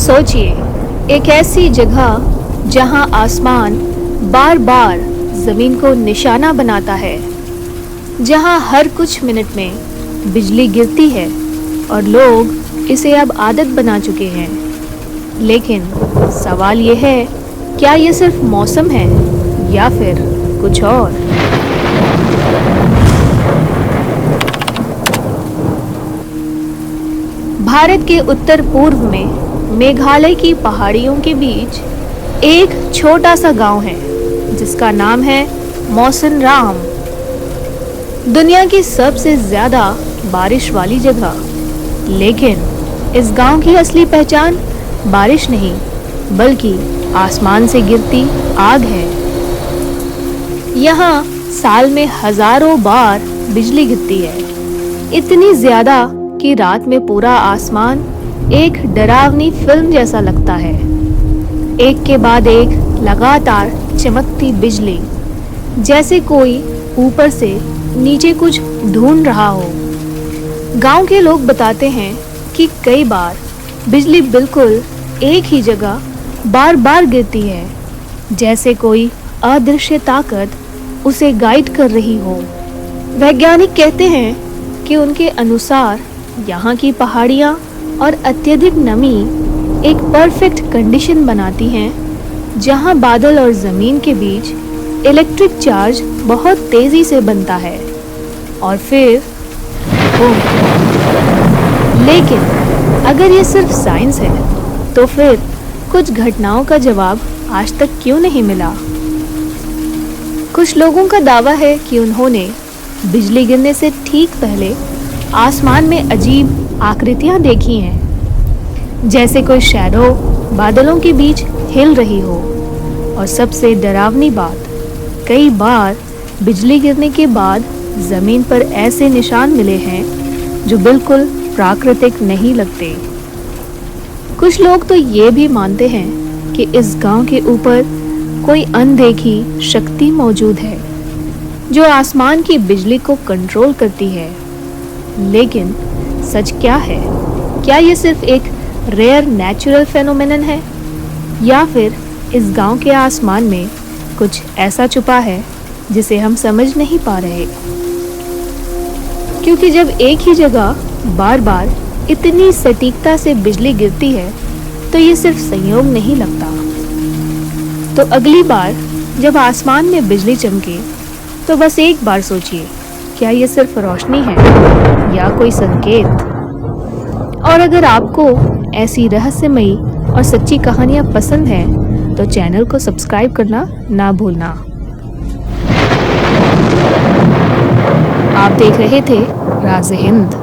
सोचिए, एक ऐसी जगह जहां आसमान बार बार जमीन को निशाना बनाता है, जहां हर कुछ मिनट में बिजली गिरती है और लोग इसे अब आदत बना चुके हैं। लेकिन सवाल ये है, क्या ये सिर्फ मौसम है या फिर कुछ और? भारत के उत्तर पूर्व में मेघालय की पहाड़ियों के बीच एक छोटा सा गांव है जिसका नाम है मौसिनराम। दुनिया की सबसे ज्यादा बारिश वाली जगह। लेकिन इस गांव की असली पहचान बारिश नहीं बल्कि आसमान से गिरती आग है। यहाँ साल में हजारों बार बिजली गिरती है, इतनी ज्यादा कि रात में पूरा आसमान एक डरावनी फिल्म जैसा लगता है। एक के बाद एक लगातार चमकती बिजली, जैसे कोई ऊपर से नीचे कुछ ढूंढ रहा हो। गांव के लोग बताते हैं कि कई बार बिजली बिल्कुल एक ही जगह बार बार गिरती है, जैसे कोई अदृश्य ताकत उसे गाइड कर रही हो। वैज्ञानिक कहते हैं कि उनके अनुसार यहाँ की पहाड़ियाँ और अत्यधिक नमी एक परफेक्ट कंडीशन बनाती हैं जहाँ बादल और ज़मीन के बीच इलेक्ट्रिक चार्ज बहुत तेज़ी से बनता है और फिर बूम। लेकिन अगर ये सिर्फ साइंस है तो फिर कुछ घटनाओं का जवाब आज तक क्यों नहीं मिला? कुछ लोगों का दावा है कि उन्होंने बिजली गिरने से ठीक पहले आसमान में अजीब आकृतियां देखी हैं, जैसे कोई शैडो बादलों के बीच हिल रही हो। और सबसे डरावनी बात, कई बार बिजली गिरने के बाद जमीन पर ऐसे निशान मिले हैं जो बिल्कुल प्राकृतिक नहीं लगते। कुछ लोग तो ये भी मानते हैं कि इस गांव के ऊपर कोई अनदेखी शक्ति मौजूद है जो आसमान की बिजली को कंट्रोल करती है। लेकिन सच क्या है? क्या ये सिर्फ एक रेयर नेचुरल फेनोमेनन है या फिर इस गांव के आसमान में कुछ ऐसा छुपा है जिसे हम समझ नहीं पा रहे? क्योंकि जब एक ही जगह बार बार इतनी सटीकता से बिजली गिरती है तो ये सिर्फ संयोग नहीं लगता। तो अगली बार जब आसमान में बिजली चमके तो बस एक बार सोचिए, क्या ये सिर्फ रोशनी है या कोई संकेत? और अगर आपको ऐसी रहस्यमयी और सच्ची कहानियाँ पसंद हैं तो चैनल को सब्सक्राइब करना ना भूलना। आप देख रहे थे राज़-ए-हिंद।